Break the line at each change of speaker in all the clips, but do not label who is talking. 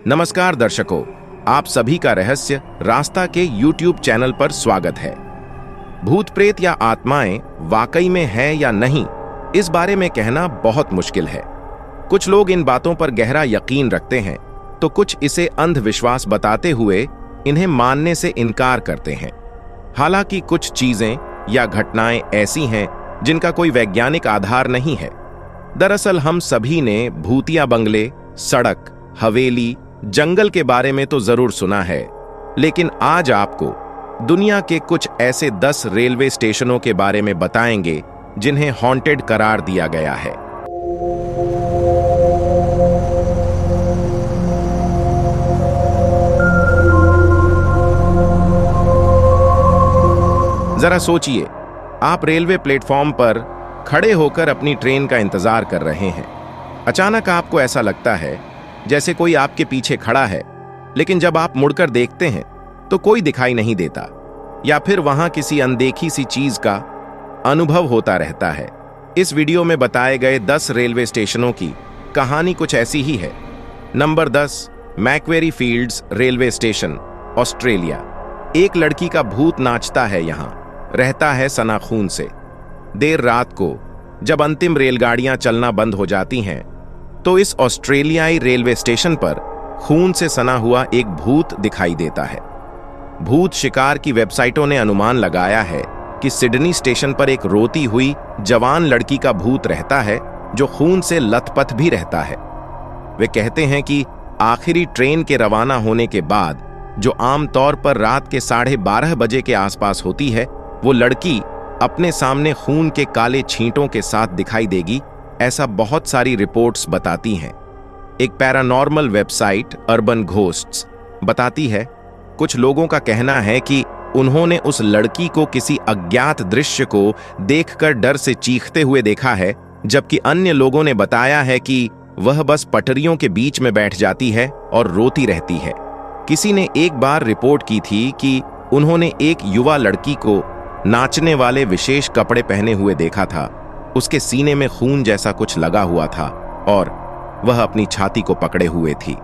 नमस्कार दर्शकों, आप सभी का रहस्य रास्ता के YouTube चैनल पर स्वागत है। भूत प्रेत या आत्माएं वाकई में है या नहीं, इस बारे में कहना बहुत मुश्किल है। कुछ लोग इन बातों पर गहरा यकीन रखते हैं, तो कुछ इसे अंधविश्वास बताते हुए इन्हें मानने से इनकार करते हैं। हालांकि कुछ चीजें या घटनाएं ऐसी हैं जिनका कोई वैज्ञानिक आधार नहीं है। दरअसल हम सभी ने भूतिया बंगले, सड़क, हवेली, जंगल के बारे में तो जरूर सुना है, लेकिन आज आपको दुनिया के कुछ ऐसे 10 रेलवे स्टेशनों के बारे में बताएंगे जिन्हें हॉन्टेड करार दिया गया है। जरा सोचिए, आप रेलवे प्लेटफॉर्म पर खड़े होकर अपनी ट्रेन का इंतजार कर रहे हैं। अचानक आपको ऐसा लगता है जैसे कोई आपके पीछे खड़ा है, लेकिन जब आप मुड़कर देखते हैं तो कोई दिखाई नहीं देता, या फिर वहां किसी अनदेखी सी चीज का अनुभव होता रहता है। इस वीडियो में बताए गए 10 रेलवे स्टेशनों की कहानी कुछ ऐसी ही है। Number 10, Macquarie fields railway station, Australia. एक लड़की का भूत नाचता है यहां, रहता है सना खून से। देर रात को जब अंतिम रेलगाड़ियां चलना बंद हो जाती हैं, तो इस ऑस्ट्रेलियाई रेलवे स्टेशन पर खून से सना हुआ एक भूत दिखाई देता है। भूत शिकार की वेबसाइटों ने अनुमान लगाया है कि सिडनी स्टेशन पर एक रोती हुई जवान लड़की का भूत रहता है जो खून से लथपथ भी रहता है। वे कहते हैं कि आखिरी ट्रेन के रवाना होने के बाद, जो आमतौर पर रात के 12:30 बजे के आसपास होती है, वो लड़की अपने सामने खून के काले छींटों के साथ दिखाई देगी, ऐसा बहुत सारी रिपोर्ट्स बताती हैं। एक पैरानॉर्मल वेबसाइट अर्बन घोस्ट्स बताती है, कुछ लोगों का कहना है कि उन्होंने उस लड़की को किसी अज्ञात दृश्य को देखकर डर से चीखते हुए देखा है, जबकि अन्य लोगों ने बताया है कि वह बस पटरियों के बीच में बैठ जाती है और रोती रहती है। किसी ने एक बार रिपोर्ट की थी कि उन्होंने एक युवा लड़की को नाचने वाले विशेष कपड़े पहने हुए देखा था। उसके सीने में खून जैसा कुछ लगा हुआ था और वह अपनी छाती को पकड़े हुए थी।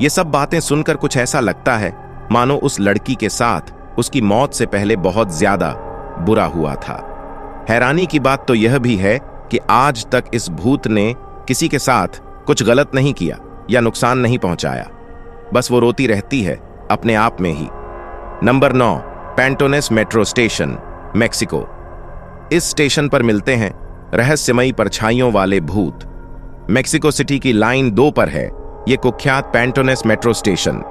ये सब बातें सुनकर कुछ ऐसा लगता है मानो उस लड़की के साथ उसकी मौत से पहले बहुत ज्यादा बुरा हुआ था। हैरानी की बात तो यह भी है कि आज तक इस भूत ने किसी के साथ कुछ गलत नहीं किया या नुकसान नहीं पहुंचाया, बस वो रोती रहती है अपने आप में ही। Number 9, Panteones metro station, Mexico. इस स्टेशन पर मिलते हैं रहस्यमयी परछाइयों वाले भूत। मेक्सिको सिटी की लाइन 2 पर है ये कुख्यात पैंटोनेस मेट्रो स्टेशन।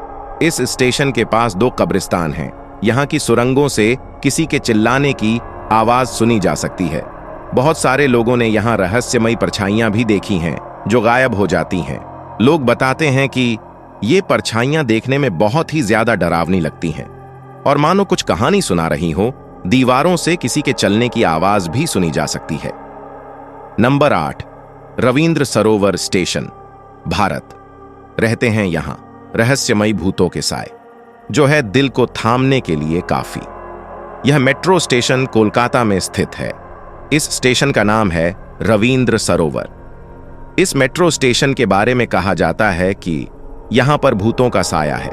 इस स्टेशन के पास 2 कब्रिस्तान हैं। यहाँ की सुरंगों से किसी के चिल्लाने की आवाज सुनी जा सकती है। बहुत सारे लोगों ने यहाँ रहस्यमयी परछाइयां भी देखी हैं जो गायब हो जाती हैं। लोग बताते हैं कि ये परछाइयां देखने में बहुत ही ज्यादा डरावनी लगती हैं और मानो कुछ कहानी सुना रही हो। दीवारों से किसी के चलने की आवाज भी सुनी जा सकती है। नंबर 8, रविंद्र सरोवर स्टेशन, भारत। रहते हैं यहां रहस्यमयी भूतों के साए, जो है दिल को थामने के लिए काफी। यह मेट्रो स्टेशन कोलकाता में स्थित है। इस स्टेशन का नाम है रविंद्र सरोवर। इस मेट्रो स्टेशन के बारे में कहा जाता है कि यहां पर भूतों का साया है।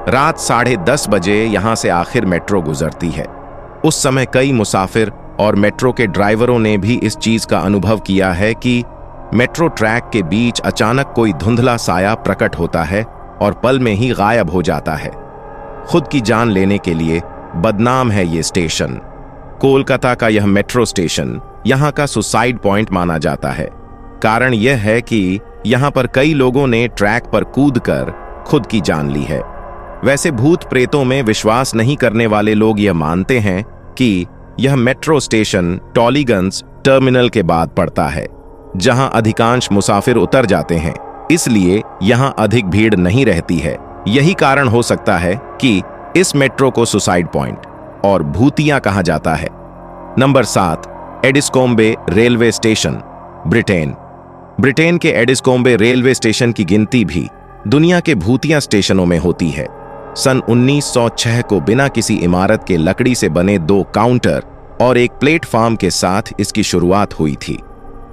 रात 10:30 बजे यहां से आखिर मेट्रो गुजरती है। उस समय कई मुसाफिर और मेट्रो के ड्राइवरों ने भी इस चीज का अनुभव किया है कि मेट्रो ट्रैक के बीच अचानक कोई धुंधला साया प्रकट होता है और पल में ही गायब हो जाता है। खुद की जान लेने के लिए बदनाम है ये स्टेशन। कोलकाता का यह मेट्रो स्टेशन यहाँ का सुसाइड पॉइंट माना जाता है। कारण यह है कि यहाँ पर कई लोगों ने ट्रैक पर कूदकर खुद की जान ली है। वैसे भूत प्रेतों में विश्वास नहीं करने वाले लोग यह मानते हैं कि यह मेट्रो स्टेशन टॉलीगंज टर्मिनल के बाद पड़ता है, जहां अधिकांश मुसाफिर उतर जाते हैं, इसलिए यहां अधिक भीड़ नहीं रहती है। यही कारण हो सकता है कि इस मेट्रो को सुसाइड पॉइंट और भूतिया कहा जाता है। Number 7, Addiscombe railway station, Britain. Britain के एडिस्कोम्बे रेलवे स्टेशन की गिनती भी दुनिया के भूतिया स्टेशनों में होती है। सन 1906 को बिना किसी इमारत के लकड़ी से बने 2 काउंटर और एक प्लेटफॉर्म के साथ इसकी शुरुआत हुई थी।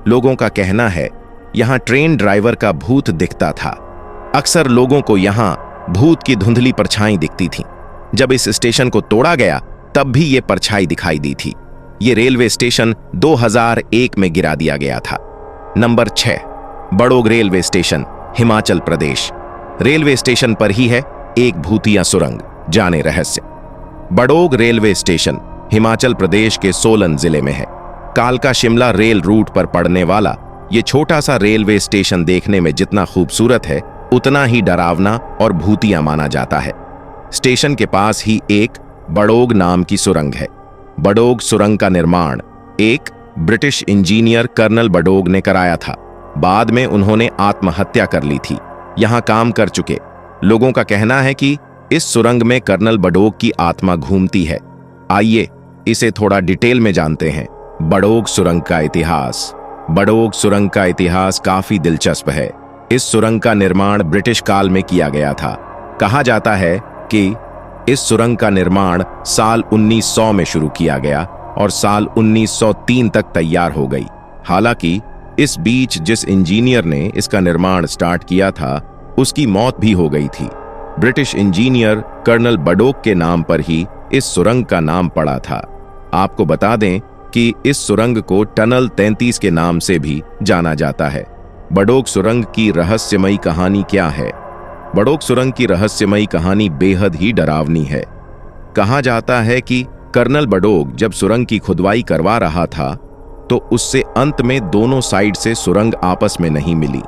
लोगों का कहना है यहाँ ट्रेन ड्राइवर का भूत दिखता था। अक्सर लोगों को यहाँ भूत की धुंधली परछाई दिखती थी। जब इस स्टेशन को तोड़ा गया तब भी ये परछाई दिखाई दी थी। ये रेलवे स्टेशन 2001 में गिरा दिया गया था। Number 6, Barog railway station, Himachal Pradesh. Railway station पर ही है एक भूतिया सुरंग, जाने रहस्य। बड़ोग रेलवे स्टेशन हिमाचल प्रदेश के सोलन जिले में है। कालका शिमला रेल रूट पर पड़ने वाला ये छोटा सा रेलवे स्टेशन देखने में जितना खूबसूरत है उतना ही डरावना और भूतिया माना जाता है। स्टेशन के पास ही एक बड़ोग नाम की सुरंग है। बड़ोग सुरंग का निर्माण एक ब्रिटिश इंजीनियर कर्नल बड़ोग ने कराया था। बाद में उन्होंने आत्महत्या कर ली थी। यहां काम कर चुके लोगों का कहना है कि इस सुरंग में कर्नल बड़ोग की आत्मा घूमती है। आइए इसे थोड़ा डिटेल में जानते हैं। बड़ोग सुरंग का इतिहास। बड़ोग सुरंग का इतिहास काफी दिलचस्प है। इस सुरंग का निर्माण ब्रिटिश काल में किया गया था। कहा जाता है कि इस सुरंग का निर्माण साल 1900 में शुरू किया गया और साल 1903 तक तैयार हो गई। हालांकि इस बीच जिस इंजीनियर ने इसका निर्माण स्टार्ट किया था उसकी मौत भी हो गई थी। ब्रिटिश इंजीनियर कर्नल बड़ोग के नाम पर ही इस सुरंग का नाम पड़ा था। आपको बता दें कि इस सुरंग को टनल 33 के नाम से भी जाना जाता है। बड़ोग सुरंग की रहस्यमयी कहानी क्या है? बड़ोग सुरंग की रहस्यमयी कहानी बेहद ही डरावनी है। कहा जाता है कि कर्नल बड़ोग जब सुरंग की खुदवाई करवा रहा था तो उससे अंत में दोनों साइड से सुरंग आपस में नहीं मिली।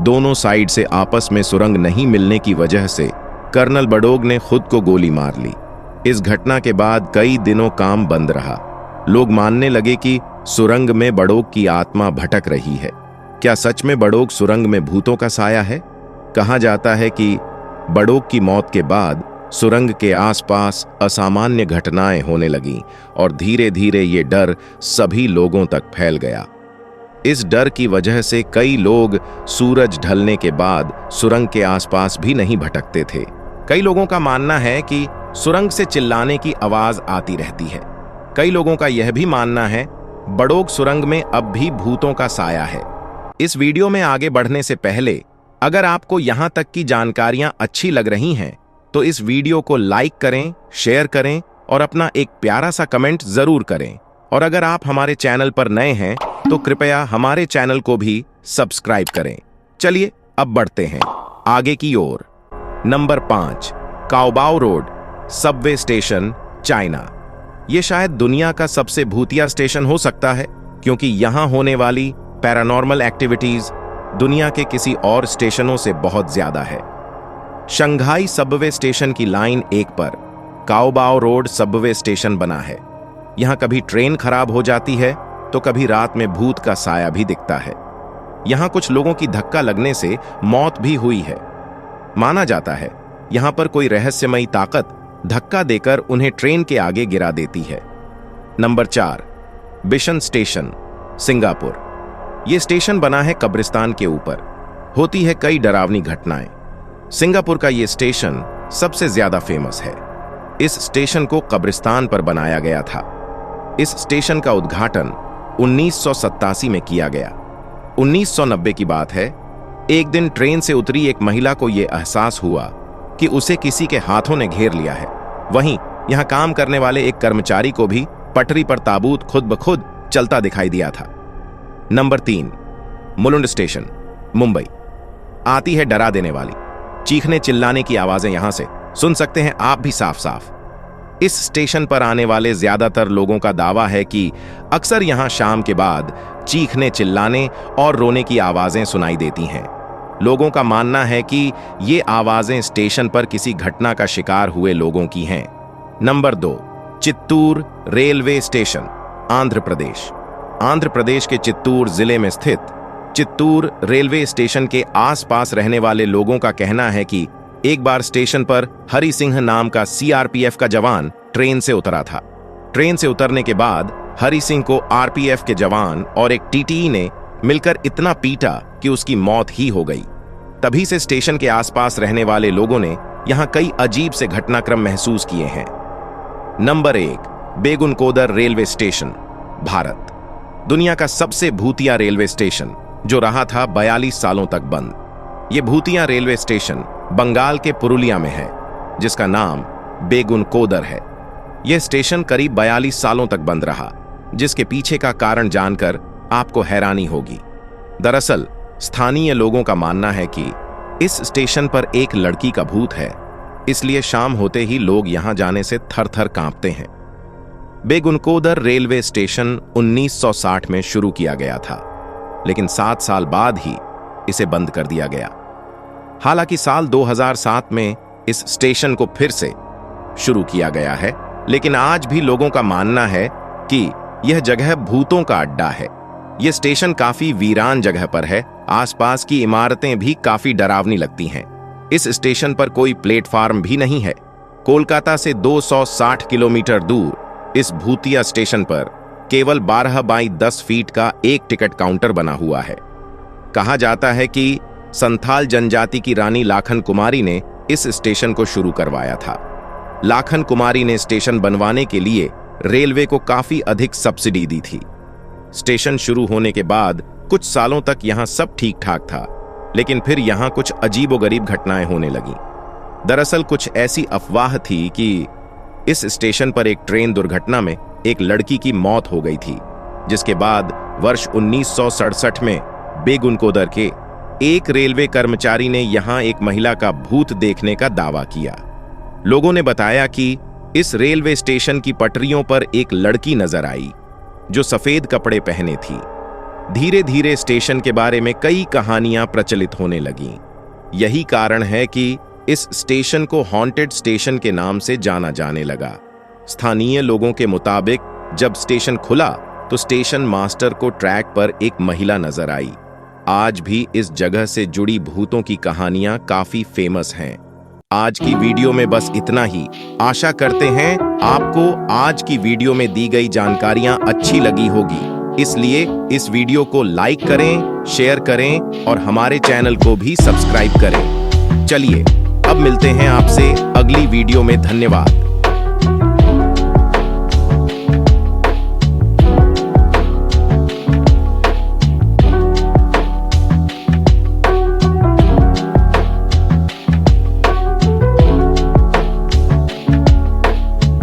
दोनों साइड से आपस में सुरंग नहीं मिलने की वजह से कर्नल बड़ोग ने खुद को गोली मार ली। इस घटना के बाद कई दिनों काम बंद रहा। लोग मानने लगे कि सुरंग में बड़ोग की आत्मा भटक रही है। क्या सच में बड़ोग सुरंग में भूतों का साया है? कहा जाता है कि बड़ोग की मौत के बाद सुरंग के आसपास असामान्य घटनाएं होने लगीं और धीरे धीरे ये डर सभी लोगों तक फैल गया। इस डर की वजह से कई लोग सूरज ढलने के बाद सुरंग के आसपास भी नहीं भटकते थे। कई लोगों का मानना है कि सुरंग से चिल्लाने की आवाज आती रहती है। कई लोगों का यह भी मानना है बड़ोग सुरंग में अब भी भूतों का साया है। इस वीडियो में आगे बढ़ने से पहले अगर आपको यहां तक की जानकारियां अच्छी लग रही हैं तो इस वीडियो को लाइक करें, शेयर करें और अपना एक प्यारा सा कमेंट जरूर करें। और अगर आप हमारे चैनल पर नए हैं तो कृपया हमारे चैनल को भी सब्सक्राइब करें। चलिए अब बढ़ते हैं आगे की ओर। Number 5, Caobao road subway station, China. यह शायद दुनिया का सबसे भूतिया स्टेशन हो सकता है क्योंकि यहां होने वाली पैरानॉर्मल एक्टिविटीज दुनिया के किसी और स्टेशनों से बहुत ज्यादा है। शंघाई सबवे स्टेशन की लाइन 1 पर काओबाओ रोड सबवे स्टेशन बना है। यहां कभी ट्रेन खराब हो जाती है तो कभी रात में भूत का साया भी दिखता है। यहां कुछ लोगों की धक्का लगने से मौत भी हुई है। माना जाता है यहां पर कोई रहस्यमयी ताकत धक्का देकर उन्हें ट्रेन के आगे गिरा देती है। Number 4, Bishan station, Singapore. यह स्टेशन बना है कब्रिस्तान के ऊपर। होती है कई डरावनी घटनाएं। सिंगापुर का यह स्टेशन सबसे ज्यादा फेमस है। इस स्टेशन को कब्रिस्तान पर बनाया गया था। इस स्टेशन का उद्घाटन 1987 में किया गया। 1990 की बात है। एक दिन ट्रेन से उतरी एक महिला को यह एहसास हुआ कि उसे किसी के हाथों ने घेर लिया है। वहीं यहां काम करने वाले एक कर्मचारी को भी पटरी पर ताबूत खुद ब खुद चलता दिखाई दिया था। Number 3, Mulund station, Mumbai. आती है डरा देने वाली चीखने चिल्लाने की आवाजें यहां से सुन सकते हैं आप भी साफ साफ। इस स्टेशन पर आने वाले ज्यादातर लोगों का दावा है कि अक्सर यहां शाम के बाद चीखने चिल्लाने और रोने की आवाजें सुनाई देती हैं। लोगों का मानना है कि ये आवाजें स्टेशन पर किसी घटना का शिकार हुए लोगों की हैं। Number 2, Chittoor railway station, Andhra Pradesh. Andhra Pradesh के चित्तूर जिले में स्थित चित्तूर रेलवे स्टेशन के आसपास रहने वाले लोगों का कहना है कि एक बार स्टेशन पर हरि सिंह नाम का सीआरपीएफ का जवान ट्रेन से उतरा था। ट्रेन से उतरने के बाद हरि सिंह को आरपीएफ के जवान और एक टीटीई ने मिलकर इतना पीटा कि उसकी मौत ही हो गई। तभी से स्टेशन के आसपास रहने वाले लोगों ने यहां कई अजीब से घटनाक्रम महसूस किए हैं। Number 1, Begunkodar railway station, Bharat. दुनिया का सबसे भूतिया रेलवे स्टेशन जो रहा था 42 सालों तक बंद। ये भूतिया रेलवे स्टेशन बंगाल के पुरुलिया में है, जिसका नाम बेगुनकोदर है। यह स्टेशन करीब 42 सालों तक बंद रहा, जिसके पीछे का कारण जानकर आपको हैरानी होगी। दरअसल स्थानीय लोगों का मानना है कि इस स्टेशन पर एक लड़की का भूत है, इसलिए शाम होते ही लोग यहां जाने से थर-थर कांपते हैं। बेगुनकोदर रेलवे स्टेशन 1960 में शुरू किया गया था, लेकिन 7 साल बाद ही इसे बंद कर दिया गया। हालांकि साल 2007 में इस स्टेशन को फिर से शुरू किया गया है, लेकिन आज भी लोगों का मानना है कि यह जगह भूतों का अड्डा है। यह स्टेशन काफी वीरान जगह पर है, आसपास की इमारतें भी काफी डरावनी लगती हैं। इस स्टेशन पर कोई प्लेटफार्म भी नहीं है। कोलकाता से 260 किलोमीटर दूर इस भूतिया स्टेशन पर केवल 12 बाई 10 फीट का एक टिकट काउंटर बना हुआ है। कहा जाता है कि संथाल जनजाति की रानी लाखन कुमारी ने इस स्टेशन को शुरू करवाया था। लाखन कुमारी ने स्टेशन बनवाने के लिए रेलवे को काफी अधिक सब्सिडी दी थी। स्टेशन शुरू होने के बाद कुछ सालों तक यहां सब ठीक ठाक था, लेकिन फिर यहां कुछ अजीबोगरीब घटनाएं होने लगीं। दरअसल कुछ ऐसी अफवाह थी कि इस स्टेशन पर एक ट्रेन दुर्घटना में एक लड़की की मौत हो गई थी, जिसके बाद वर्ष 1967 में बेगुनकोदर के एक रेलवे कर्मचारी ने यहां एक महिला का भूत देखने का दावा किया। लोगों ने बताया कि इस रेलवे स्टेशन की पटरियों पर एक लड़की नजर आई जो सफेद कपड़े पहने थी। धीरे धीरे स्टेशन के बारे में कई कहानियां प्रचलित होने लगीं। यही कारण है कि इस स्टेशन को हॉन्टेड स्टेशन के नाम से जाना जाने लगा। स्थानीय लोगों के मुताबिक जब स्टेशन खुला तो स्टेशन मास्टर को ट्रैक पर एक महिला नजर आई। आज भी इस जगह से जुड़ी भूतों की कहानियां काफी फेमस हैं। आज की वीडियो में बस इतना ही। आशा करते हैं आपको आज की वीडियो में दी गई जानकारियां अच्छी लगी होगी, इसलिए इस वीडियो को लाइक करें, शेयर करें और हमारे चैनल को भी सब्सक्राइब करें। चलिए अब मिलते हैं आपसे अगली वीडियो में। धन्यवाद।